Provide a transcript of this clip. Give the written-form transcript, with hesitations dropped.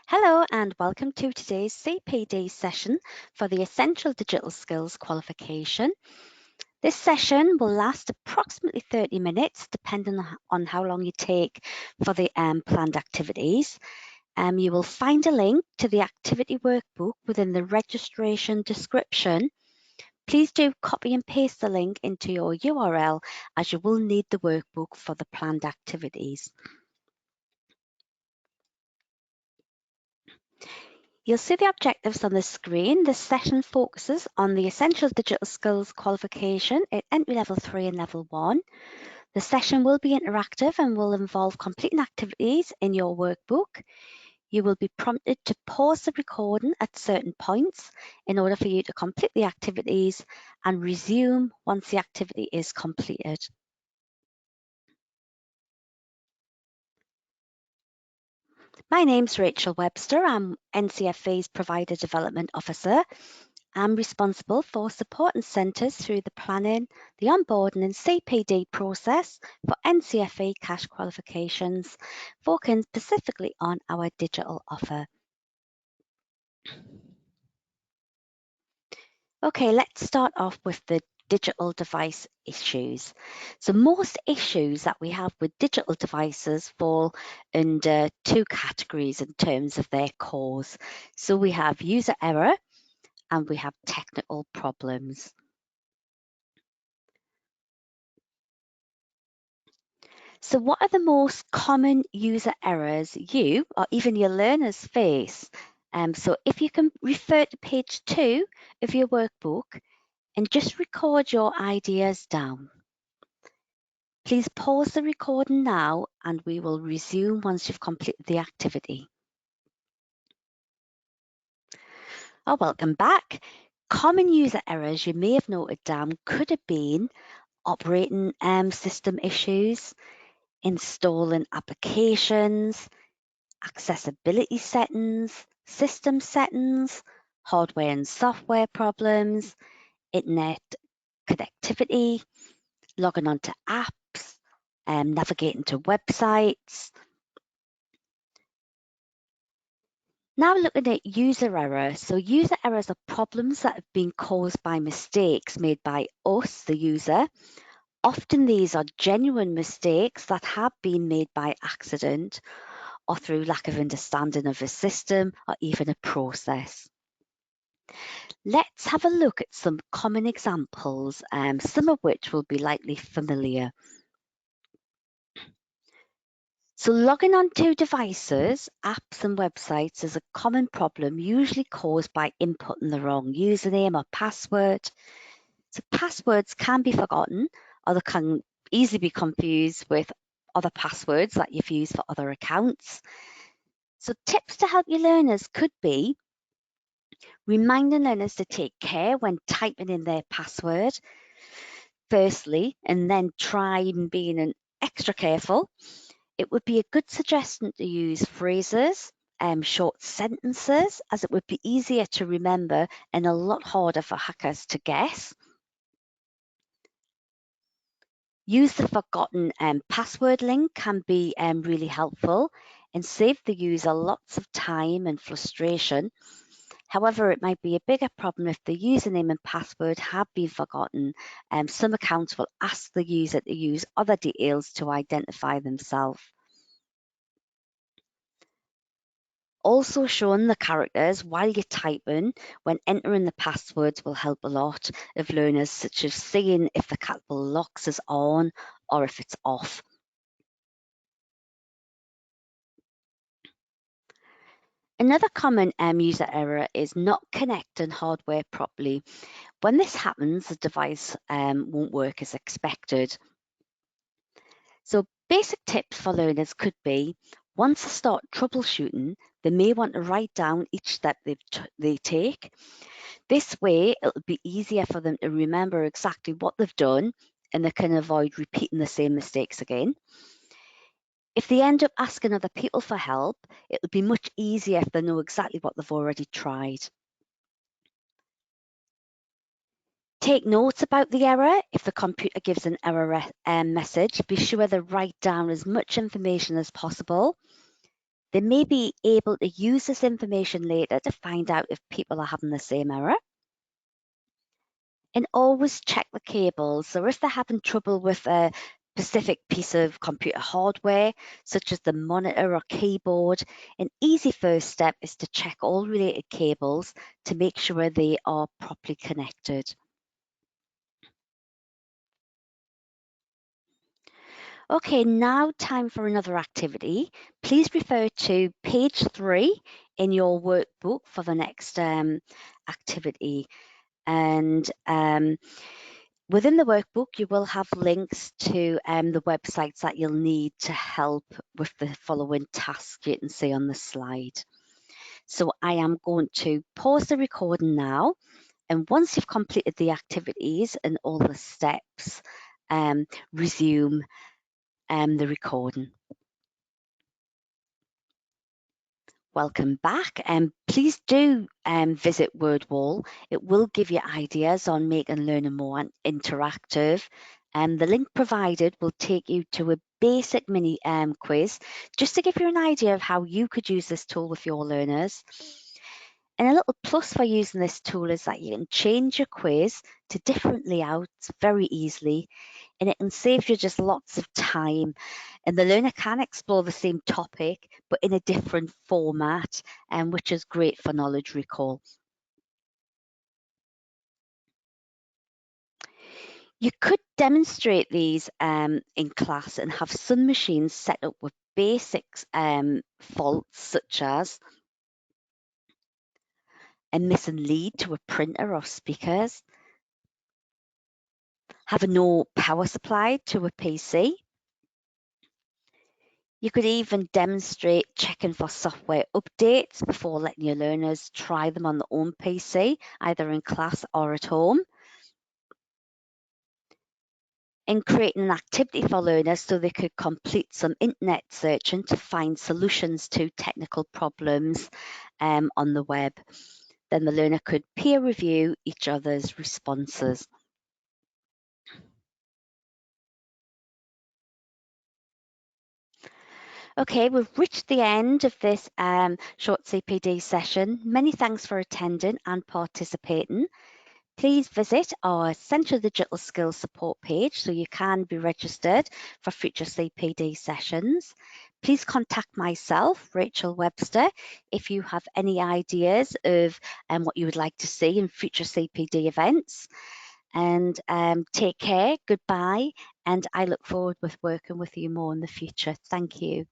Hello and welcome to today's CPD session for the Essential Digital Skills qualification. This session will last approximately 30 minutes depending on how long you take for the planned activities. You will find a link to the activity workbook within the registration description. Please do copy and paste the link into your URL as you will need the workbook for the planned activities. You'll see the objectives on the screen. This session focuses on the Essential Digital Skills qualification at Entry Level 3 and Level 1. The session will be interactive and will involve completing activities in your workbook. You will be prompted to pause the recording at certain points in order for you to complete the activities and resume once the activity is completed. My name's Rachel Webster. I'm NCFA's Provider Development Officer. I'm responsible for supporting centres through the planning, the onboarding and CPD process for NCFA cash qualifications, focusing specifically on our digital offer. Okay, let's start off with the digital device issues. So most issues that we have with digital devices fall under two categories in terms of their cause. So we have user error and we have technical problems. So what are the most common user errors you or even your learners face? So if you can refer to page 2 of your workbook and just record your ideas down. Please pause the recording now and we will resume once you've completed the activity. Oh, welcome back. Common user errors you may have noted down could have been operating system issues, installing applications, accessibility settings, system settings, hardware and software problems, internet connectivity, logging onto apps, navigating to websites. Now looking at user error. So user errors are problems that have been caused by mistakes made by us, the user. Often these are genuine mistakes that have been made by accident or through lack of understanding of a system or even a process. Let's have a look at some common examples, some of which will be likely familiar. So logging onto devices, apps and websites is a common problem usually caused by inputting the wrong username or password. So passwords can be forgotten or they can easily be confused with other passwords that you've used for other accounts. So tips to help your learners could be reminding learners to take care when typing in their password, firstly, and then try being extra careful. It would be a good suggestion to use phrases, short sentences, as it would be easier to remember and a lot harder for hackers to guess. Use the forgotten password link can be really helpful and save the user lots of time and frustration. However, it might be a bigger problem if the username and password have been forgotten. Some accounts will ask the user to use other details to identify themselves. Also showing the characters while you're typing when entering the passwords will help a lot of learners, such as seeing if the capital locks is on or if it's off. Another common user error is not connecting hardware properly. When this happens, the device won't work as expected. So basic tips for learners could be, once they start troubleshooting, they may want to write down each step they take. This way, it'll be easier for them to remember exactly what they've done and they can avoid repeating the same mistakes again. If they end up asking other people for help, it'll be much easier if they know exactly what they've already tried. Take notes about the error. If the computer gives an error message, be sure to write down as much information as possible. They may be able to use this information later to find out if people are having the same error. And always check the cables. So if they're having trouble with a specific piece of computer hardware, such as the monitor or keyboard, an easy first step is to check all related cables to make sure they are properly connected. Okay, now time for another activity. Please refer to page 3 in your workbook for the next activity. And within the workbook, you will have links to the websites that you'll need to help with the following task you can see on the slide. So I am going to pause the recording now. And once you've completed the activities and all the steps, resume the recording. Welcome back, and please do visit WordWall. It will give you ideas on making learning more interactive. The link provided will take you to a basic mini quiz just to give you an idea of how you could use this tool with your learners. And a little plus for using this tool is that you can change your quiz to different layouts very easily, and it can save you just lots of time. And the learner can explore the same topic, but in a different format, which is great for knowledge recall. You could demonstrate these in class and have some machines set up with basics faults, such as a missing lead to a printer or speakers, have no power supply to a PC. You could even demonstrate checking for software updates before letting your learners try them on their own PC, either in class or at home. And creating an activity for learners so they could complete some internet searching to find solutions to technical problems on the web. Then the learner could peer review each other's responses. Okay, we've reached the end of this short CPD session. Many thanks for attending and participating. Please visit our Central Digital Skills support page so you can be registered for future CPD sessions. Please contact myself, Rachel Webster, if you have any ideas of what you would like to see in future CPD events. And take care, goodbye, and I look forward with working with you more in the future. Thank you.